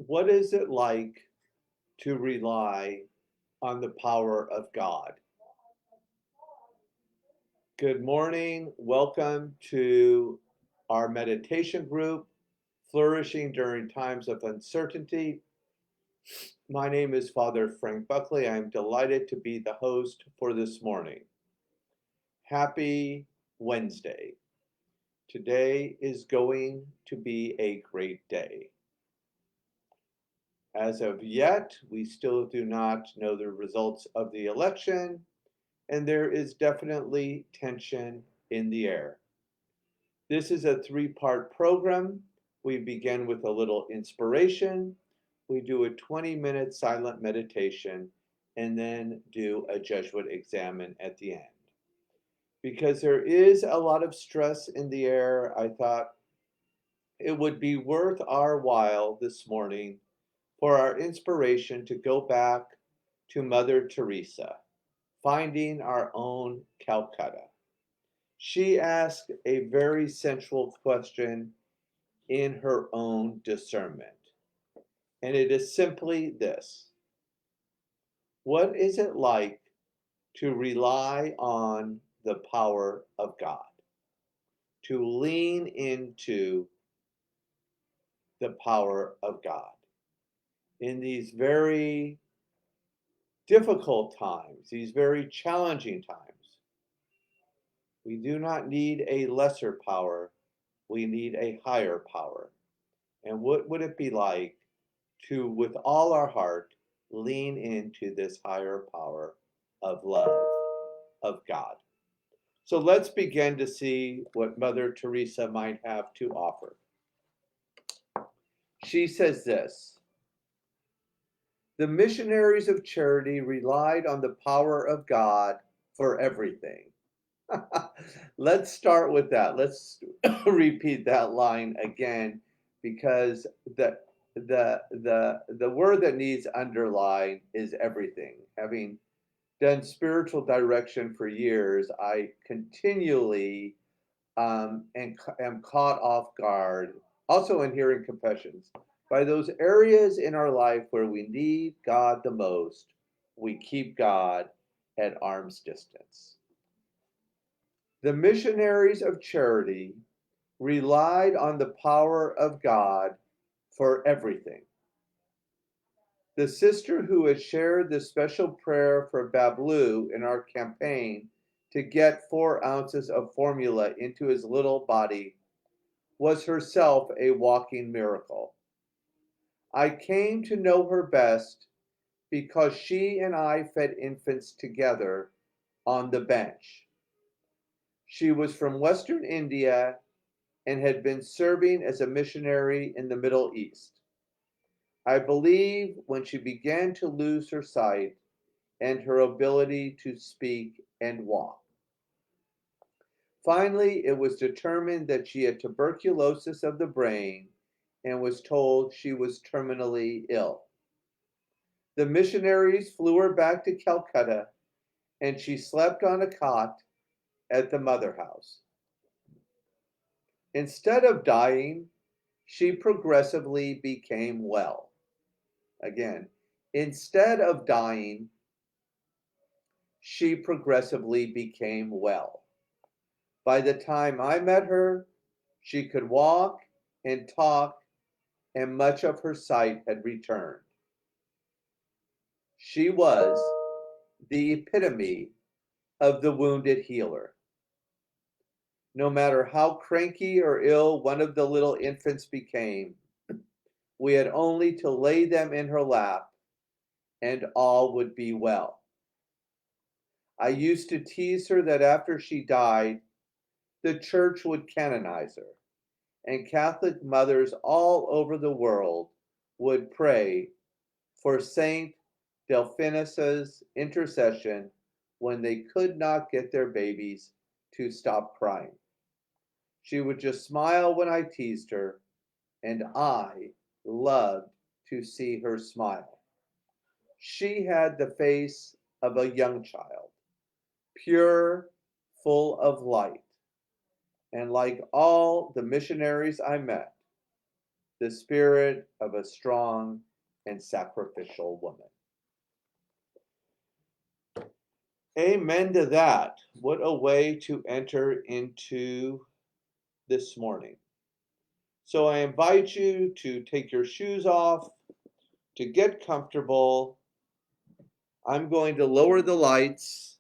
What is it like to rely on the power of God? Good morning. Welcome to our meditation group, Flourishing During Times of Uncertainty. My name is Father Frank Buckley. I'm delighted to be the host for this morning. Happy Wednesday. Today is going to be a great day. As of yet, we still do not know the results of the election, and there is definitely tension in the air. This is a three-part program. We begin with a little inspiration, we do a 20-minute silent meditation, and then do a Jesuit examen at the end. Because there is a lot of stress in the air, I thought it would be worth our while this morning for our inspiration to go back to Mother Teresa, finding our own Calcutta. She asked a very central question in her own discernment, and it is simply this: what is it like to rely on the power of God, to lean into the power of God in these very difficult times, these very challenging times? We do not need a lesser power, we need a higher power. And what would it be like to, with all our heart, lean into this higher power of love of God? So let's begin to see what Mother Teresa might have to offer. She says this: the missionaries of charity relied on the power of God for everything. Let's start with that. Let's repeat that line again, because the word that needs underlined is everything. Having done spiritual direction for years, I continually am caught off guard, also in hearing confessions, by those areas in our life where we need God the most. We keep God at arm's distance. The missionaries of charity relied on the power of God for everything. The sister who had shared the special prayer for Bablu in our campaign to get 4 ounces of formula into his little body was herself a walking miracle. I came to know her best because she and I fed infants together on the bench. She was from Western India and had been serving as a missionary in the Middle East. I believe when she began to lose her sight and her ability to speak and walk. Finally, it was determined that she had tuberculosis of the brain and was told she was terminally ill. The missionaries flew her back to Calcutta, and she slept on a cot at the mother house. Instead of dying, she progressively became well. Again, instead of dying, she progressively became well. By the time I met her, she could walk and talk, and much of her sight had returned. She was the epitome of the wounded healer. No matter how cranky or ill one of the little infants became, we had only to lay them in her lap, and all would be well. I used to tease her that after she died, the church would canonize her, and Catholic mothers all over the world would pray for Saint Delphinus's intercession when they could not get their babies to stop crying. She would just smile when I teased her, and I loved to see her smile. She had the face of a young child, pure, full of light. And like all the missionaries I met, the spirit of a strong and sacrificial woman. Amen to that. What a way to enter into this morning. So I invite you to take your shoes off, to get comfortable. I'm going to lower the lights,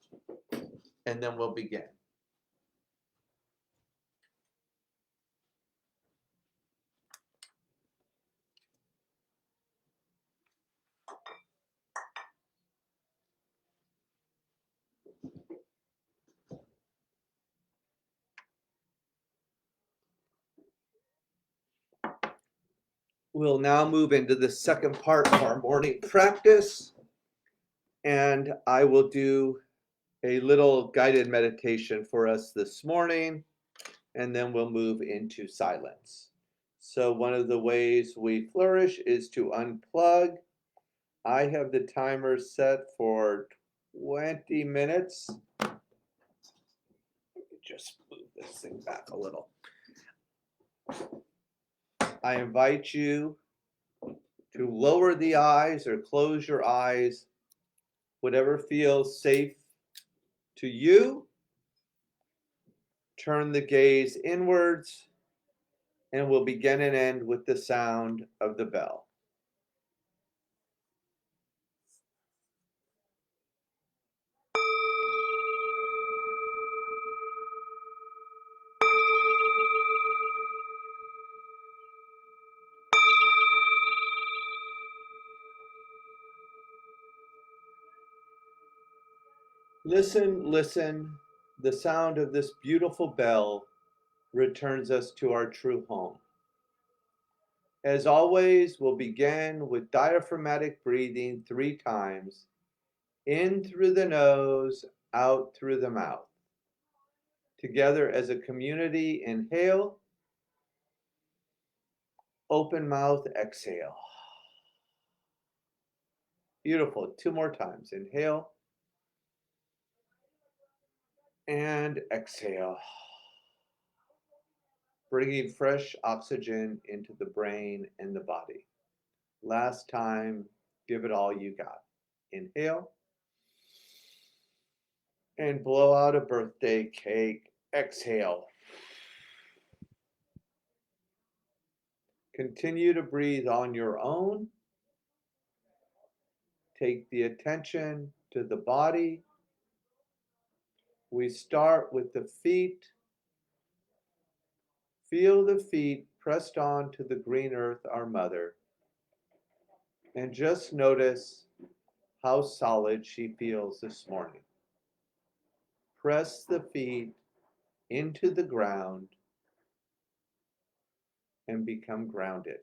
and then we'll begin. We'll now move into the second part of our morning practice, and I will do a little guided meditation for us this morning, and then we'll move into silence. So one of the ways we flourish is to unplug. I have the timer set for 20 minutes. Let me just move this thing back a little. I invite you to lower the eyes or close your eyes, whatever feels safe to you. Turn the gaze inwards, and we'll begin and end with the sound of the bell. Listen, listen. The sound of this beautiful bell returns us to our true home. As always, we'll begin with diaphragmatic breathing 3 times. In through the nose, out through the mouth. Together as a community, inhale. Open mouth, exhale. Beautiful. 2 more times. Inhale. And exhale. Bringing fresh oxygen into the brain and the body. Last time, give it all you got. Inhale. And blow out a birthday cake. Exhale. Continue to breathe on your own. Take the attention to the body. We start with the feet. Feel the feet pressed onto the green earth, our mother. And just notice how solid she feels this morning. Press the feet into the ground and become grounded.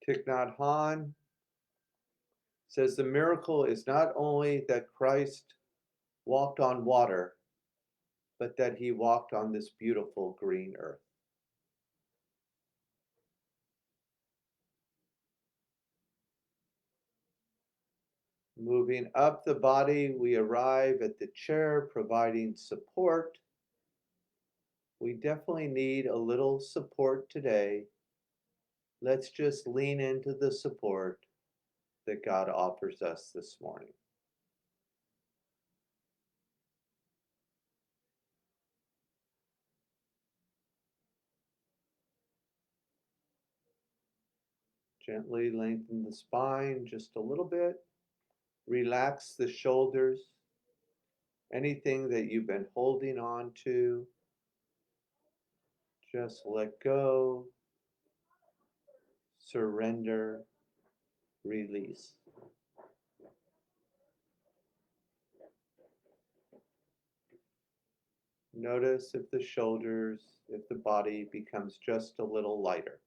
Thich Nhat Hanh says the miracle is not only that Christ walked on water, but that he walked on this beautiful green earth. Moving up the body, we arrive at the chair, providing support. We definitely need a little support today. Let's just lean into the support that God offers us this morning. Gently lengthen the spine just a little bit. Relax the shoulders. Anything that you've been holding on to, just let go, surrender, release. Notice if the shoulders, if the body becomes just a little lighter.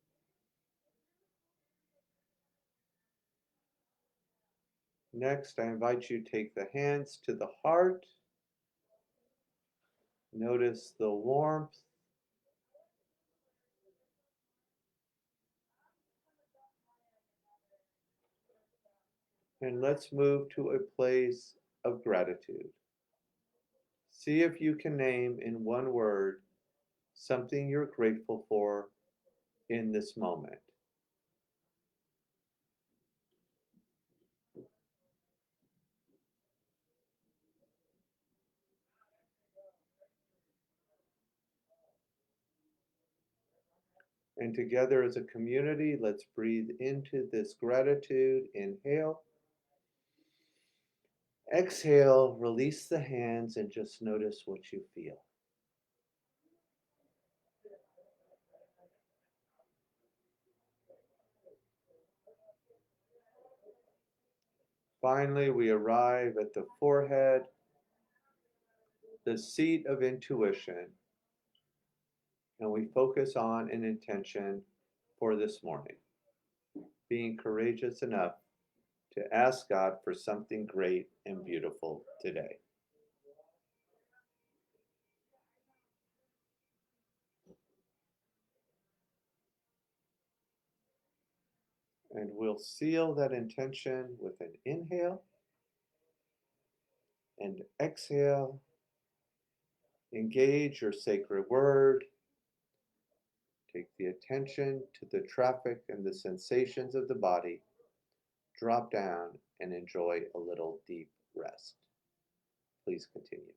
Next, I invite you to take the hands to the heart. Notice the warmth. And let's move to a place of gratitude. See if you can name in one word something you're grateful for in this moment. And together as a community, let's breathe into this gratitude. Inhale. Exhale, release the hands and just notice what you feel. Finally, we arrive at the forehead, the seat of intuition, and we focus on an intention for this morning, being courageous enough to ask God for something great and beautiful today. And we'll seal that intention with an inhale and exhale. Engage your sacred word. Take the attention to the traffic and the sensations of the body. Drop down and enjoy a little deep rest. Please continue.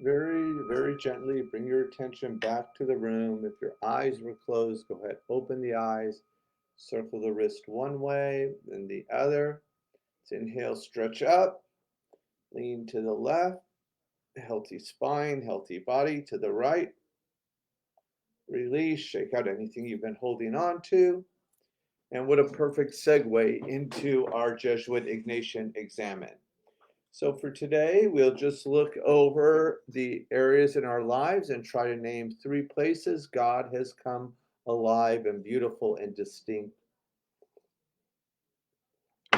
Very, very gently bring your attention back to the room. If your eyes were closed, go ahead, open the eyes, circle the wrist one way, then the other. Let's inhale, stretch up, lean to the left, healthy spine, healthy body to the right. Release, shake out anything you've been holding on to. And what a perfect segue into our Jesuit Ignatian Examen. So for today, we'll just look over the areas in our lives and try to name 3 places God has come alive in beautiful and distinct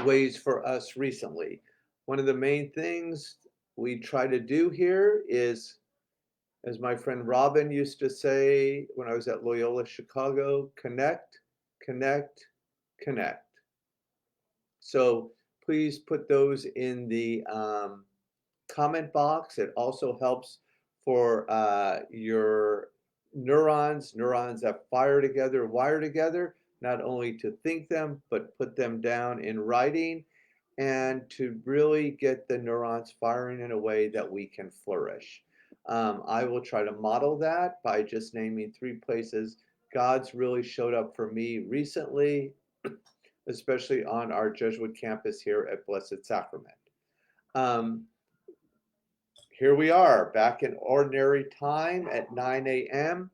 ways for us recently. One of the main things we try to do here is, as my friend Robin used to say when I was at Loyola Chicago, connect, connect, connect. So please put those in the comment box. It also helps for your neurons that fire together, wire together, not only to think them, but put them down in writing and to really get the neurons firing in a way that we can flourish. I will try to model that by just naming 3 places God's really showed up for me recently, especially on our Jesuit campus here at Blessed Sacrament. Um, Here we are back in ordinary time at 9 a.m.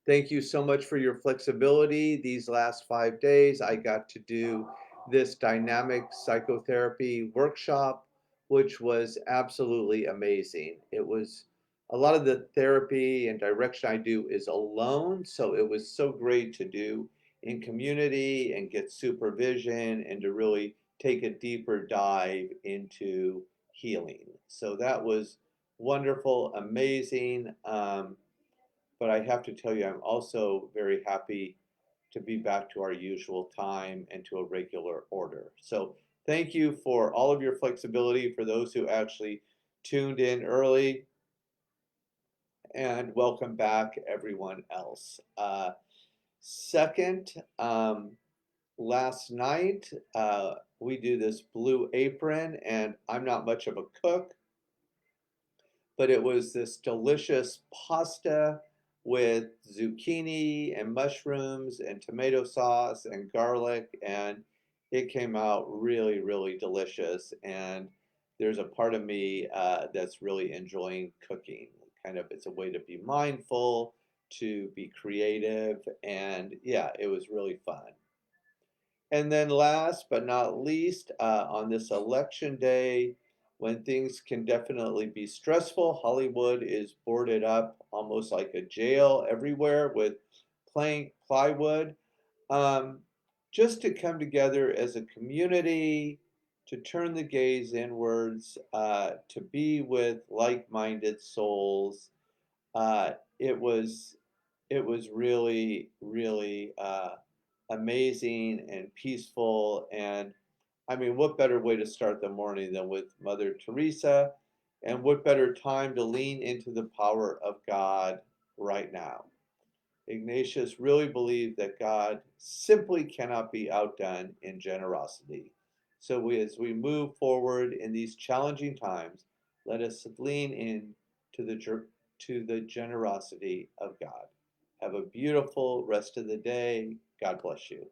Thank you so much for your flexibility. These last 5 days, I got to do this dynamic psychotherapy workshop, which was absolutely amazing. It was a lot of the therapy and direction I do is alone, so it was so great to do in community and get supervision and to really take a deeper dive into healing. So that was wonderful, amazing. But I have to tell you, I'm also very happy to be back to our usual time and to a regular order. So thank you for all of your flexibility for those who actually tuned in early, and welcome back everyone else. Second, last night we do this Blue Apron, and I'm not much of a cook, but it was this delicious pasta with zucchini and mushrooms and tomato sauce and garlic, and it came out really, really delicious. And there's a part of me that's really enjoying cooking. Kind of, it's a way to be mindful, to be creative, and yeah, it was really fun. And then last but not least, on this election day, when things can definitely be stressful, Hollywood is boarded up almost like a jail everywhere with plank plywood. Um, just to come together as a community, to turn the gaze inwards, to be with like-minded souls. Uh, it was it was really, really amazing and peaceful. And I mean, what better way to start the morning than with Mother Teresa? And what better time to lean into the power of God right now? Ignatius really believed that God simply cannot be outdone in generosity. So as we move forward in these challenging times, let us lean in to the generosity of God. Have a beautiful rest of the day. God bless you.